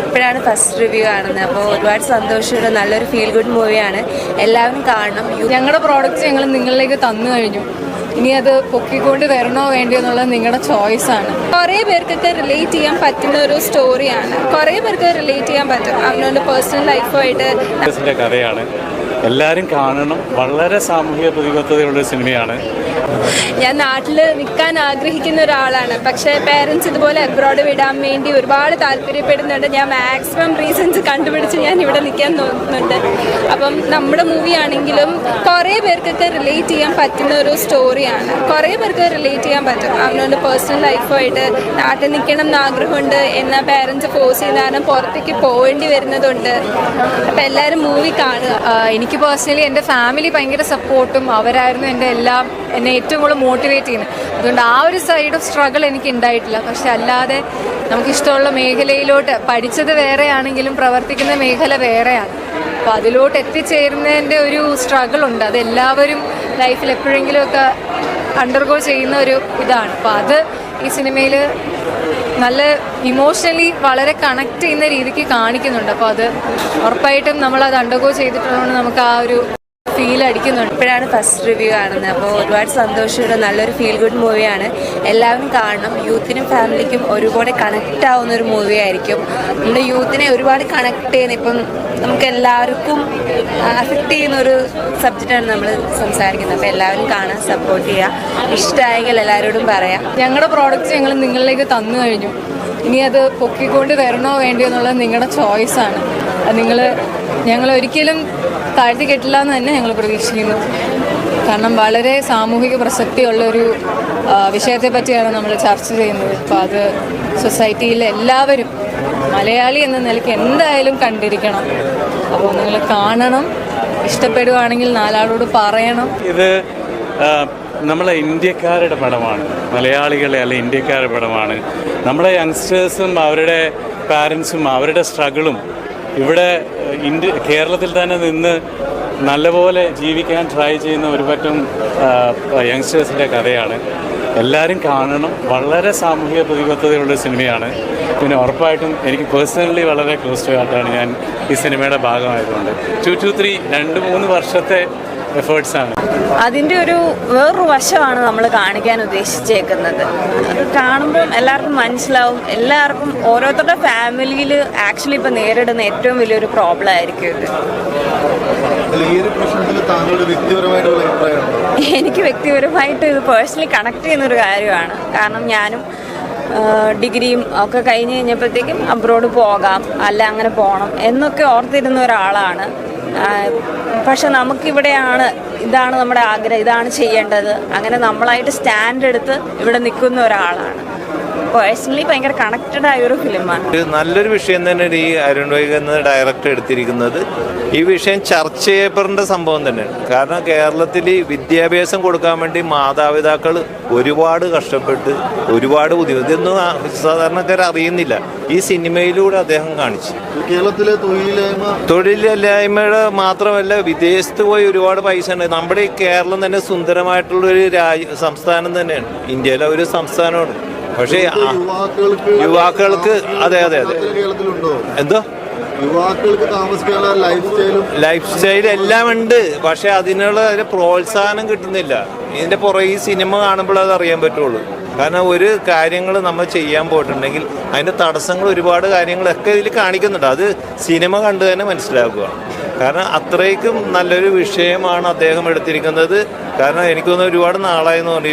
ഇപ്പോഴാണ് first review കാണുന്നത്. അപ്പോൾ ഒരുപാട് സന്തോഷമുള്ള നല്ലൊരു ഫീൽ ഗുഡ് മൂവിയാണ്. എല്ലാവരും കാണണം. ഞങ്ങളുടെ പ്രോഡക്റ്റ്സ് ഞങ്ങൾ നിങ്ങളിലേക്ക് തന്നു കഴിഞ്ഞു. ഇനി അത് പൊക്കിക്കൊണ്ട് വരണോ വേണ്ടിയോ എന്നുള്ളത് നിങ്ങളുടെ ചോയ്സാണ്. കുറേ പേർക്കൊക്കെ റിലേറ്റ് ചെയ്യാൻ പറ്റുന്ന ഒരു സ്റ്റോറിയാണ്. കുറേ പേർക്ക് റിലേറ്റ് ചെയ്യാൻ പറ്റും അവനവൻ്റെ പേഴ്സണൽ ലൈഫുമായിട്ട്. കഥയാണ്, എല്ലാവരും കാണണം. വളരെ സാമൂഹിക പ്രതിബദ്ധതയുള്ളൊരു സിനിമയാണ്. ഞാൻ നാട്ടിൽ നിൽക്കാൻ ആഗ്രഹിക്കുന്ന ഒരാളാണ്. പക്ഷേ പേരൻസ് ഇതുപോലെ അബ്രോഡ് വിടാൻ വേണ്ടി ഒരുപാട് താല്പര്യപ്പെടുന്നുണ്ട്. ഞാൻ മാക്സിമം റീസൺസ് കണ്ടുപിടിച്ച് ഞാൻ ഇവിടെ നിൽക്കാൻ നോക്കുന്നുണ്ട്. അപ്പം നമ്മുടെ മൂവി ആണെങ്കിലും കുറേ പേർക്കൊക്കെ റിലേറ്റ് ചെയ്യാൻ പറ്റുന്ന ഒരു സ്റ്റോറിയാണ്. കുറേ പേർക്ക് റിലേറ്റ് ചെയ്യാൻ പറ്റും അവനവൻ്റെ പേഴ്സണൽ ലൈഫുമായിട്ട്. നാട്ടിൽ നിൽക്കണം എന്ന് ആഗ്രഹമുണ്ട്, എന്നാൽ പേരൻസ് ഫോഴ്സ് ചെയ്യുന്ന പുറത്തേക്ക് പോകേണ്ടി വരുന്നതുണ്ട്. അപ്പം എല്ലാവരും മൂവി കാണുക. എനിക്ക് പേഴ്സണലി എൻ്റെ ഫാമിലി ഭയങ്കര സപ്പോർട്ടും അവരായിരുന്നു എൻ്റെ എല്ലാം, എന്നെ ഏറ്റവും കൂടുതൽ മോട്ടിവേറ്റ് ചെയ്യുന്നത്. അതുകൊണ്ട് ആ ഒരു സൈഡ് ഓഫ് സ്ട്രഗിൾ എനിക്ക് ഉണ്ടായിട്ടില്ല. പക്ഷെ അല്ലാതെ നമുക്കിഷ്ടമുള്ള മേഖലയിലോട്ട് പഠിച്ചത് വേറെയാണെങ്കിലും പ്രവർത്തിക്കുന്ന മേഖല വേറെയാണ്. അപ്പോൾ അതിലോട്ട് എത്തിച്ചേരുന്നതിൻ്റെ ഒരു സ്ട്രഗിളുണ്ട്. അത് എല്ലാവരും ലൈഫിൽ എപ്പോഴെങ്കിലുമൊക്കെ അണ്ടർഗോ ചെയ്യുന്ന ഒരു ഇതാണ്. അപ്പോൾ അത് ഈ സിനിമയിൽ നല്ല ഇമോഷണലി വളരെ കണക്ട് ചെയ്യുന്ന രീതിക്ക് കാണിക്കുന്നുണ്ട്. അപ്പോൾ അത് ഉറപ്പായിട്ടും നമ്മളത് അണ്ടർഗോ ചെയ്തിട്ടുള്ളതുകൊണ്ട് നമുക്ക് ആ ഒരു ഫീൽ അടിക്കുന്നുണ്ട്. ഇപ്പോഴാണ് ഫസ്റ്റ് റിവ്യൂ കാണുന്നത്. അപ്പോൾ ഒരുപാട് സന്തോഷമുള്ള നല്ലൊരു ഫീൽ ഗുഡ് മൂവിയാണ്. എല്ലാവരും കാണണം. യൂത്തിനും ഫാമിലിക്കും ഒരുപാട് കണക്റ്റ് ആവുന്ന ഒരു മൂവി ആയിരിക്കും. നമ്മുടെ യൂത്തിനെ ഒരുപാട് കണക്ട് ചെയ്യുന്ന, ഇപ്പം നമുക്ക് എല്ലാവർക്കും അഫക്റ്റ് ചെയ്യുന്ന ഒരു സബ്ജക്റ്റാണ് നമ്മൾ സംസാരിക്കുന്നത്. അപ്പോൾ എല്ലാവരും കാണാൻ സപ്പോർട്ട് ചെയ്യുക. ഇഷ്ടമായെങ്കിൽ എല്ലാവരോടും പറയാം. ഞങ്ങളുടെ പ്രോഡക്റ്റ്സ് ഞങ്ങൾ നിങ്ങളിലേക്ക് തന്നു കഴിഞ്ഞു. ഇനി അത് പൊക്കിക്കൊണ്ട് വരണോ വേണ്ടിയോ എന്നുള്ളത് നിങ്ങളുടെ ചോയ്സാണ്. അത് ഞങ്ങൾ ഒരിക്കലും താഴ്ത്തി കെട്ടില്ല എന്ന് തന്നെ ഞങ്ങൾ പ്രതീക്ഷിക്കുന്നു. കാരണം വളരെ സാമൂഹിക പ്രസക്തിയുള്ളൊരു വിഷയത്തെ പറ്റിയാണ് നമ്മൾ ചർച്ച ചെയ്യുന്നത്. അപ്പോൾ അത് സൊസൈറ്റിയിലെ എല്ലാവരും മലയാളി എന്ന നിലയ്ക്ക് എന്തായാലും കണ്ടിരിക്കണം. അപ്പോൾ നിങ്ങൾ കാണണം. ഇഷ്ടപ്പെടുവാണെങ്കിൽ നാലാളോട് പറയണം. ഇത് നമ്മളെ ഇന്ത്യക്കാരുടെ പടമാണ്, മലയാളികളെ അല്ല ഇന്ത്യക്കാരുടെ പടമാണ്. നമ്മുടെ യങ്സ്റ്റേഴ്സും അവരുടെ പാരൻസും അവരുടെ സ്ട്രഗിളും ഇവിടെ കേരളത്തിൽ തന്നെ നിന്ന് നല്ലപോലെ ജീവിക്കാൻ ട്രൈ ചെയ്യുന്ന ഒരു പറ്റം യങ്സ്റ്റേഴ്സിൻ്റെ കഥയാണ്. എല്ലാവരും കാണണം. വളരെ സാമൂഹിക പ്രതിബദ്ധതയുള്ള സിനിമയാണ്. പിന്നെ ഉറപ്പായിട്ടും എനിക്ക് പേഴ്സണലി വളരെ ക്ലോസ് ടു ഹാർട്ടാണ് ഞാൻ ഈ സിനിമയുടെ ഭാഗമായതുകൊണ്ട്. 2-3 2-3 വർഷത്തെ എഫേർട്സാണ്. അതിൻ്റെ ഒരു വേറൊരു വശമാണ് നമ്മൾ കാണിക്കാൻ ഉദ്ദേശിച്ചേക്കുന്നത്. അത് കാണുമ്പം എല്ലാവർക്കും മനസ്സിലാവും. എല്ലാവർക്കും ഓരോരുത്തരുടെ ഫാമിലിയിൽ ആക്ച്വലി ഇപ്പോൾ നേരിടുന്ന ഏറ്റവും വലിയൊരു പ്രോബ്ലം ആയിരിക്കും ഇത്. എനിക്ക് വ്യക്തിപരമായിട്ട് ഇത് പേഴ്സണലി കണക്ട് ചെയ്യുന്നൊരു കാര്യമാണ്. കാരണം ഞാനും ഡിഗ്രിയും ഒക്കെ കഴിഞ്ഞ് കഴിഞ്ഞപ്പോഴത്തേക്കും അബ്രോഡ് പോകാം, അല്ല അങ്ങനെ പോകണം എന്നൊക്കെ ഓർത്തിരുന്ന ഒരാളാണ്. പക്ഷെ നമുക്കിവിടെയാണ്, ഇതാണ് നമ്മുടെ ആഗ്രഹം, ഇതാണ് ചെയ്യേണ്ടത്, അങ്ങനെ നമ്മളായിട്ട് സ്റ്റാൻഡ് എടുത്ത് ഇവിടെ നിൽക്കുന്ന ഒരാളാണ്. പേഴ്സണലി ഭയങ്കര കണക്റ്റഡ് ആയ ഒരു ഫിലിമാണ്. നല്ലൊരു വിഷയം തന്നെയാണ് ഈ അരുൺ വൈഗ് എന്ന ഡയറക്ടർ എടുത്തിരിക്കുന്നത്. ഈ വിഷയം ചർച്ച ചെയ്യപ്പെടേണ്ട സംഭവം തന്നെയാണ്. കാരണം കേരളത്തിൽ വിദ്യാഭ്യാസം കൊടുക്കാൻ വേണ്ടി മാതാപിതാക്കൾ ഒരുപാട് കഷ്ടപ്പെട്ട് ഒരുപാട് ബുദ്ധിമുട്ട്, ഇതൊന്നും സാധാരണക്കാർ അറിയുന്നില്ല. ഈ സിനിമയിലൂടെ അദ്ദേഹം കാണിച്ചു. കേരളത്തിലെ തൊഴിലില്ലായ്മയുടെ മാത്രമല്ല, വിദേശത്ത് പോയി ഒരുപാട് പൈസ ഉണ്ട്. നമ്മുടെ ഈ കേരളം തന്നെ സുന്ദരമായിട്ടുള്ളൊരു സംസ്ഥാനം തന്നെയാണ്, ഇന്ത്യയിലെ ഒരു സംസ്ഥാനമാണ്. പക്ഷേ യുവാക്കൾക്ക് അതെ എന്തോ ലൈഫ് സ്റ്റൈൽ എല്ലാം ഉണ്ട്. പക്ഷെ അതിനുള്ള പ്രോത്സാഹനം കിട്ടുന്നില്ല. ഇതിന്റെ പുറകെ ഈ സിനിമ കാണുമ്പോൾ അത് അറിയാൻ പറ്റുള്ളൂ. കാരണം ഒരു കാര്യങ്ങൾ നമ്മൾ ചെയ്യാൻ പോയിട്ടുണ്ടെങ്കിൽ അതിന്റെ തടസ്സങ്ങൾ, ഒരുപാട് കാര്യങ്ങളൊക്കെ ഇതിൽ കാണിക്കുന്നുണ്ട്. അത് സിനിമ കണ്ടു തന്നെ മനസ്സിലാക്കുക. കാരണം അത്രയ്ക്കും നല്ലൊരു വിഷയമാണ് അദ്ദേഹം എടുത്തിരിക്കുന്നത്. കാരണം എനിക്ക് തോന്നുന്നു ഒരുപാട് നാളായെന്ന് പറഞ്ഞു